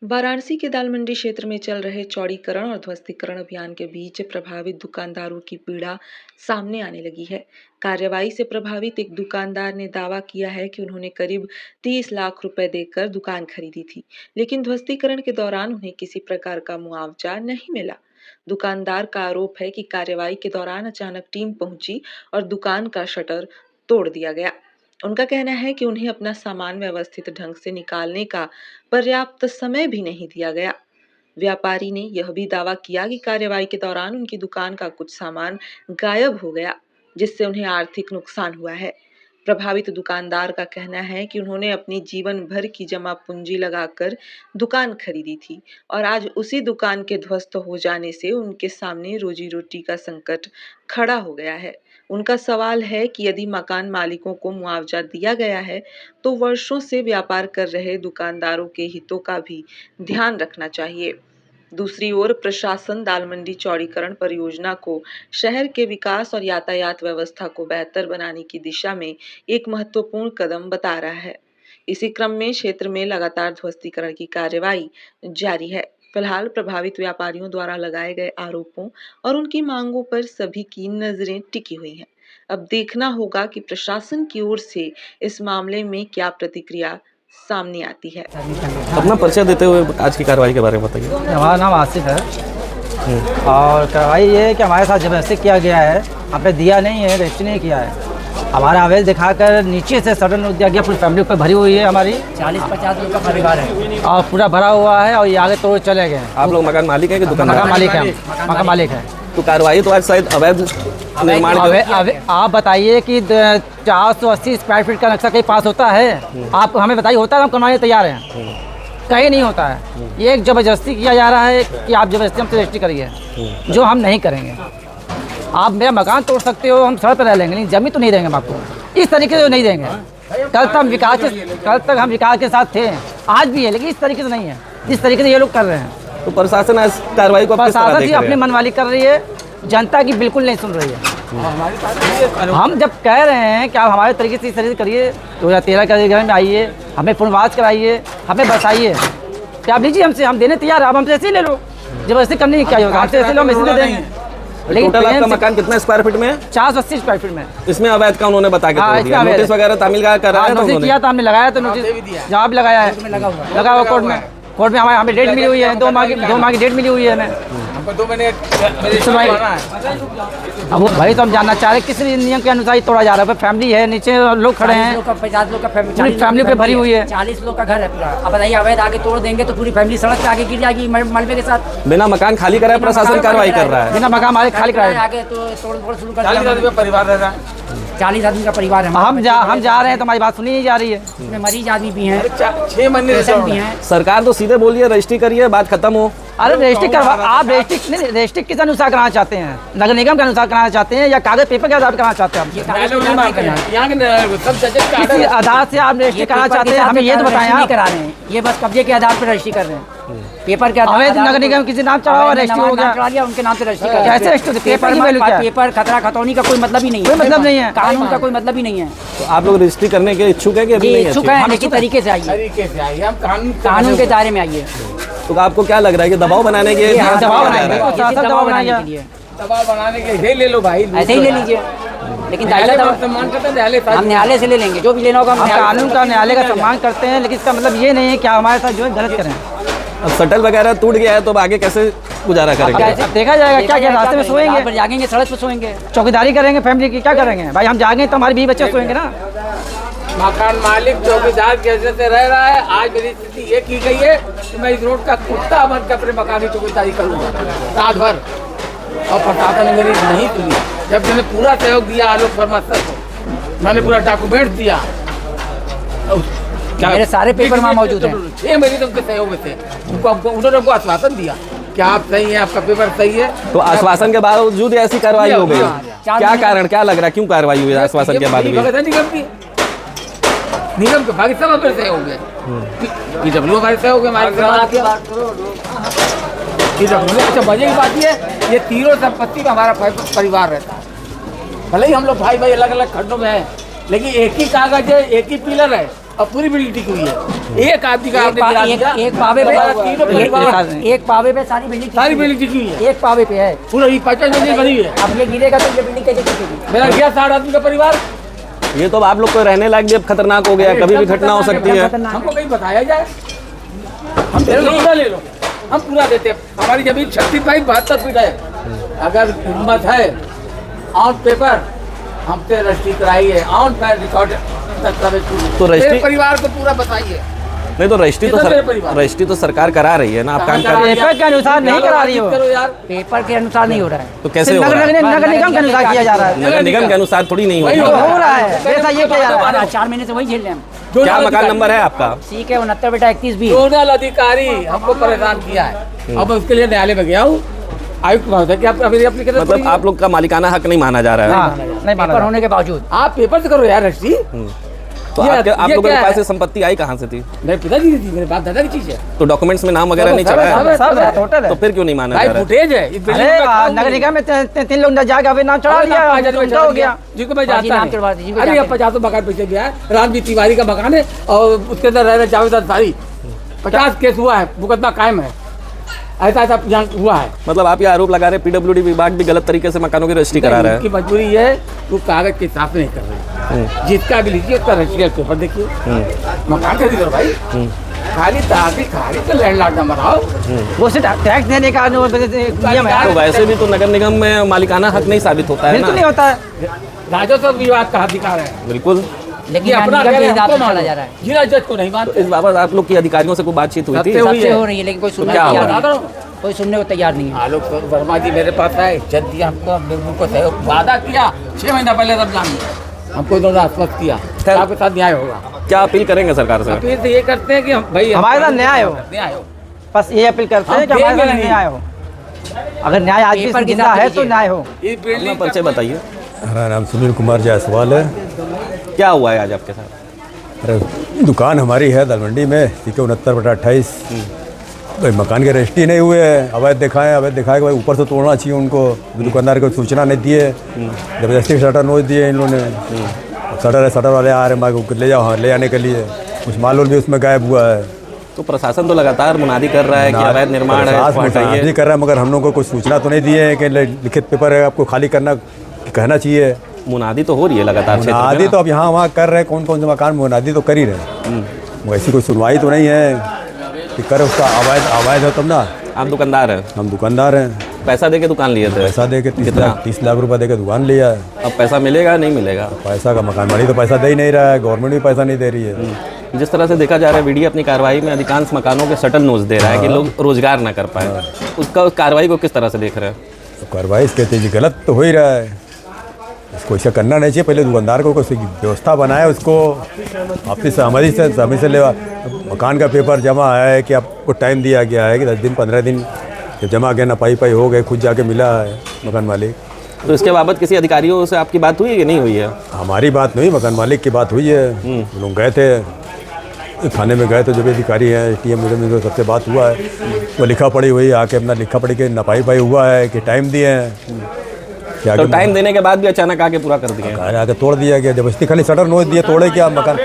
वाराणसी के दाल मंडी क्षेत्र में चल रहे चौड़ीकरण और ध्वस्तीकरण अभियान के बीच प्रभावित दुकानदारों की पीड़ा सामने आने लगी है। कार्रवाई से प्रभावित एक दुकानदार ने दावा किया है कि उन्होंने करीब 30 लाख रुपए देकर दुकान खरीदी थी, लेकिन ध्वस्तीकरण के दौरान उन्हें किसी प्रकार का मुआवजा नहीं मिला। दुकानदार का आरोप है कि कार्रवाई के दौरान अचानक टीम पहुंची और दुकान का शटर तोड़ दिया गया। उनका कहना है कि उन्हें अपना सामान व्यवस्थित ढंग से निकालने का पर्याप्त समय भी नहीं दिया गया। व्यापारी ने यह भी दावा किया कि कार्रवाई के दौरान उनकी दुकान का कुछ सामान गायब हो गया, जिससे उन्हें आर्थिक नुकसान हुआ है। प्रभावित दुकानदार का कहना है कि उन्होंने अपनी जीवन भर की जमा पूंजी लगाकर दुकान खरीदी थी और आज उसी दुकान के ध्वस्त हो जाने से उनके सामने रोजी रोटी का संकट खड़ा हो गया है। उनका सवाल है कि यदि मकान मालिकों को मुआवजा दिया गया है तो वर्षों से व्यापार कर रहे दुकानदारों के हितों का भी ध्यान रखना चाहिए। दूसरी ओर प्रशासन दाल मंडी चौड़ीकरण परियोजना को शहर के विकास और यातायात व्यवस्था को बेहतर बनाने की दिशा में एक महत्वपूर्ण कदम बता रहा है। इसी क्रम में क्षेत्र में लगातार ध्वस्तीकरण की कार्रवाई जारी है। फिलहाल प्रभावित व्यापारियों द्वारा लगाए गए आरोपों और उनकी मांगों पर सभी की नजरें टिकी हुई हैं। अब देखना होगा कि प्रशासन की ओर से इस मामले में क्या प्रतिक्रिया सामने आती है। अपना परिचय देते हुए आज की कार्रवाई के बारे में बताइए। हमारा नाम आसिफ है और कार्रवाई ये है कि हमारे साथ जबरदस्ती किया गया है। हमने दिया नहीं है, रजिस्ट्री नहीं किया है। हमारा अवैध दिखाकर नीचे से सडन नोट दिया गया। पूरी फैमिली पर भरी हुई है, हमारी 40-50 लोग का परिवार है और पूरा भरा हुआ है और ये आगे तोड़ चले गए। आप लोग मकान मालिक है कि दुकानदार? मकान मालिक है, मकान मालिक है। तो कार्रवाई तो आज शायद अवैध निर्माण आप बताइए कि 480 स्क्वायर फीट का नक्शा कहीं पास होता है? आप हमें बताइए, होता है? हम करवाने तैयार हैं, कहीं नहीं होता है। ये एक जबरदस्ती किया जा रहा है कि आप जबरदस्ती हमसे रजिस्ट्री करिए, जो हम नहीं करेंगे। आप मेरा मकान तोड़ सकते हो, हम सड़क पर रह लेंगे, लेकिन जमीन तो नहीं देंगे हम आपको। इस तरीके से नहीं देंगे। कल तक हम विकास के साथ थे, आज भी है, लेकिन इस तरीके से नहीं है जिस तरीके से ये लोग कर रहे हैं। तो प्रशासन आज कार्रवाई को प्रशासन ही अपनी मनमानी कर रही है, जनता की बिल्कुल नहीं सुन रही है। हम जब कह रहे हैं कि आप हमारे तरीके से इस तरीके से करिए, 2013 के घर में आइए, हमें पुनर्वास कराइए, हमें बसाइए, क्या आप लीजिए हमसे, हम देने तैयार। आप हमसे ऐसे ही ले लो, जबरदस्ती करने की क्या होगा? हमसे ऐसे लो, हम ऐसे दे देंगे। लेकिन टोटल आपका मकान कितना स्क्वायर फीट में है? 480 स्क्वायर फीट में। इसमें अवैध का उन्होंने बता के तोड़ दिया। नोटिस वगैरह तामील का कराया था उन्होंने? किया था, हमने लगाया तो नोटिस, जवाब लगाया है, लगा हुआ कोर्ट में। कोर्ट में हमें डेट मिली हुई है, 2 माह की डेट मिली हुई है हमें। हमको 2 महीने अब वो भाई तो हम जानना चाह रहे किस नियम के अनुसार तोड़ा जा रहा है। फैमिली है, नीचे लोग खड़े हैं, 50 लोग का फैमिली पे भरी हुई है, 40 लोग का घर है पूरा। अब बताइए, अवैध आगे तोड़ देंगे तो पूरी फैमिली सड़क पे आगे गिर जाएगी मलबे के साथ। बिना मकान खाली कराए प्रशासन कार्रवाई कर रहा है। बिना मकान हमारे खाली कराए आगे तो तोड़ शुरू कर। 40 आदमी का परिवार रह रहा है, 40 आदमी का परिवार है। हम जा रहे हैं तो हमारी बात सुनी नहीं जा रही है। इसमें मरीज आदमी भी हैं, 6 महीने भी हैं। सरकार तो सीधे बोलिए रजिस्ट्री करिए, बात खत्म हो। अरे रजिस्ट्री करवा, आप रजिस्ट्री किस अनुसार कराना चाहते हैं? नगर निगम के अनुसार कराना चाहते हैं या कागज पेपर के आधार पर कराना चाहते हैं? किसी आधार से आप रजिस्ट्री कराना चाहते हैं, हमें ये तो बताएं। आप करा रहे हैं, ये बस कब्जे के आधार पर रजिस्ट्री कर रहे हैं। पेपर के आधार पर नगर निगम किसी नाम चढ़ा हुआ रजिस्ट्री हो गया, उनके नाम से रजिस्ट्री कर। कैसे रजिस्ट्री? पेपर की वैल्यू क्या है? पेपर खतरा खतौनी का कोई मतलब ही नहीं है, कोई मतलब नहीं है, कानून का कोई मतलब ही नहीं है। तो आप लोग रजिस्ट्री करने के इच्छुक है कि अभी नहीं? इच्छुक है, हम इसी तरीके से आइए, हम कानून के दायरे में आइए। तो आपको क्या लग रहा है कि दबाव बनाने के लिए? दबाव बनाने के लिए ले लो भाई, ऐसे ही ले लीजिए, लेकिन सम्मान करते हैं, हम न्यायालय से ले लेंगे जो भी लेना होगा। हम कानून का, न्यायालय का सम्मान करते हैं, लेकिन इसका मतलब ये नहीं है कि हमारे साथ जो है गलत करें। अब शटल वगैरह टूट गया है तो अब आगे कैसे गुजारा करेंगे? अब देखा जाएगा, क्या रास्ते में सोएंगे, जागेंगे, सड़क पर सोएंगे, चौकीदारी करेंगे फैमिली की, क्या करेंगे भाई? हम जाएंगे तो हमारे बीवी बच्चे सोएंगे ना। मकान मालिक चौकीदार की हैसियत से रह रहा है। आज मेरी स्थिति ये की गई है कि मैं इस रोड का कुत्ता बन कर अपने मकान की चौकीदारी करूँगा रात भर, और प्रशासन ने मेरी नहीं सुनी। जब मैंने पूरा सहयोग दिया आलोक शर्मा सर को, मैंने पूरा डॉक्यूमेंट दिया, मेरे सारे पेपर वहाँ मौजूद हैं। 6 महीने तो उनके सहयोग में थे। उन्होंने हमको आश्वासन दिया कि आप सही हैं, आपका पेपर सही है। तो आश्वासन के बावजूद ऐसी कार्रवाई हो गई, क्या कारण, क्या लग रहा है, क्यों कार्रवाई हुई आश्वासन के बाद? निगम के बाकी सब हमारे सहयोग है, पीडब्ल्यू हमारे सहयोग है, हमारे अच्छा मजे की बात है, ये तीनों संपत्ति में हमारा परिवार रहता है। भले ही हम लोग भाई अलग अलग खंडों में हैं, लेकिन एक ही कागज है, एक ही पिलर है, और पूरी बिल्डिंग टिकी हुई है। एक आदमी का आपने गिरा दिया, एक पावे पे हमारा तीनों परिवार एक पावे पे सारी बिल्डिंग सारी बिल्डिंग टिकी हुई है। एक पावे पे है। पूरा ये 50 मंजिल बनी हुई है। अब ये गिरेगा तो ये बिल्डिंग कैसे टिकेगी? मेरा गया 60 आदमी का परिवार। ये तो अब आप लोग को रहने लायक भी अब खतरनाक हो गया है, कभी भी घटना हो सकती है। हमको कहीं बताया जाए, हम तेरे को पूरा ले लो, हम पूरा देते हैं। हमारी जमीन 36/72 फीट है। अगर हिम्मत है ऑन पेपर हमसे रजिस्ट्री कराइए, ऑन पैर रिकॉर्ड तो रजिस्ट्री परिवार को पूरा बताइए। नहीं तो रजिस्ट्री तो सरकार करा रही है ना, आप काम कर रहे हैं। पेपर के अनुसार नहीं करा रही हो, करो यार, पेपर के अनुसार नहीं हो रहा है। तो कैसे हो रहा है? नगर निगम के अनुसार किया जा रहा है। नगर निगम के अनुसार थोड़ी नहीं हो वही रहा है। हो रहा है, ऐसा ये किया जा रहा है। 4 महीने से वही झेल रहे हैं हम। क्या मकान नंबर है आपका? CK 69/31B। जोनल अधिकारी हमको परेशान किया है। अब उसके लिए न्यायालय में गया हूँ, आयुक्त महोदय कि आप एप्लीकेशन मतलब आप लोग का मालिकाना हक नहीं माना जा रहा है। हाँ, नहीं माना पेपर होने के बावजूद आप पेपर से करो यार रजिस्ट्री। तो ये आप लोगों के क्या पास है? ये संपत्ति आई कहाँ से थी? मेरे पिताजी की थी, मेरे बाप दादा की चीज है। तो डॉक्यूमेंट्स में नाम वगैरह नहीं सब चढ़ा है, है? सब है, टोटल है। तो फिर क्यों नहीं माना भाई जा रहा है? फुटेज है इस बिल्डिंग अरे में। नगर निगम में 3 लोग जाके अभी नाम चढ़ा लिया, उनका हो गया। जिसको मैं बाजी जानता नाम चढ़वा दीजिए, नहीं। अरे अब 50 मकान पीछे गया है, रामजी तिवारी का मकान है और उसके अंदर रह रहे जावेद अंसारी। 50 केस हुआ है, मुकदमा कायम है। ऐसा यहाँ हुआ है। मतलब आप ये आरोप लगा रहे हैं PWD विभाग भी गलत तरीके से मकानों की रजिस्ट्री करा रहा उनकी है। मजबूरी है, वो कागज के हिसाब से नहीं कर रहे। जिसका भी लीजिए उसका रजिस्ट्री पेपर देखिए, मकान खरीद करो भाई। खाली खाली तो लैंडलॉर्ड नंबर आओ, वो से टैक्स देने का नियम है। तो वैसे भी तो नगर निगम में मालिकाना हक नहीं साबित होता है बिल्कुल नहीं ना। होता है। राजस्व विभाग का अधिकार है। बिल्कुल। लेकिन ये अपना निगम घर के है, हिसाब हमको से चला मालूम। जा रहा है। जिला जज को नहीं मानते। इस बाबत आप लोग की अधिकारियों से कोई बातचीत हुई थी? सबसे हुई सबसे है। हो रही है लेकिन कोई सुनने क्या को हुआ? तैयार नहीं है। कोई सुनने को तैयार नहीं है। आलोक वर्मा जी मेरे पास आए, इज्जत दिया हमको, हम लोगों को सहयोग वादा किया 6 महीना पहले रमजान में हमको इन्होंने आश्वस्त किया कि आपके साथ न्याय होगा। क्या अपील करेंगे सरकार से? अपील तो ये करते हैं कि हम भाई हमारे साथ न्याय हो। न्याय हो। बस ये अपील करते हैं कि हम हमारे देंगे साथ नहीं। न्याय हो। अगर न्याय आज पेपर भी के जिंदा साथ है तो लीजिए। न्याय हो। ये अपना बिल्डिंग परिचय बताइए। हमारा नाम सुनील कुमार जायसवाल है। क्या हुआ है आज आपके साथ? अरे दुकान हमारी है दलमंडी में, CK 69/28। भाई मकान के रजिस्ट्री नहीं हुए है, अवैध दिखाए कि भाई ऊपर से तोड़ना चाहिए उनको। दुकानदार को सूचना नहीं दिए, जबरदस्ती शटर नोच दिए इन लोगों ने। शटर वाले आ रहे हैं ले जाओ, ले जाने के लिए। कुछ माल भी उसमें गायब हुआ है। तो प्रशासन तो लगातार मुनादी कर रहा है कि अवैध निर्माण है, इसको हटाइए। नहीं कर रहा है, मगर हम लोग को कुछ सूचना तो नहीं दिए है कि लिखित पेपर है आपको खाली करना, कहना चाहिए। मुनादी तो हो रही है लगातार क्षेत्र में मुनादी ना? तो अब यहाँ वहाँ कर रहे हैं, कौन से मकान मुनादी तो कर ही रहे हैं। वैसी कोई सुनवाई तो नहीं है कि करे, उसका अवैध है तब ना। आप दुकानदार हैं? हम दुकानदार हैं। पैसा दे के दुकान लिए थे? पैसा दे के 30 कितना? लाख 30 लाख रुपए दे के दुकान लिया है। अब पैसा मिलेगा नहीं मिलेगा? पैसा का मकान मालिक तो पैसा दे ही नहीं रहा है, गवर्नमेंट भी पैसा नहीं दे रही है। जिस तरह से देखा जा रहा है वीडियो अपनी कार्रवाई में अधिकांश मकानों के शटर नोच दे रहा है कि लोग रोजगार ना कर पाए। उसका उस कार्रवाई को किस तरह से देख रहे हैं? तो कार्रवाई इसके तेजी गलत तो हो ही रहा है, इसको ऐसा करना नहीं चाहिए। पहले दुकानदार को कोई व्यवस्था बनाए, उसको अपनी सहमति से ले। मकान का पेपर जमा है कि आपको टाइम दिया गया है कि 10 दिन 15 दिन जब जमा गया ना पाई हो गए, खुद जाके मिला है मकान मालिक। तो इसके बाबत किसी अधिकारियों से आपकी बात हुई है कि नहीं हुई है? हमारी बात नहीं, मकान मालिक की बात हुई है। वो लोग गए थे थाने में, गए तो जो भी अधिकारी हैं TM में सबसे बात हुआ है। वो लिखा पढ़ी हुई आके अपना लिखा पढ़ी के नपाई हुआ है कि टाइम दिए हैं। तो टाइम देने के बाद भी अचानक आके पूरा कर दिए? आके तोड़ दिया गया, जबरदस्ती खाली शटर नोच दिए, तोड़े क्या मकान।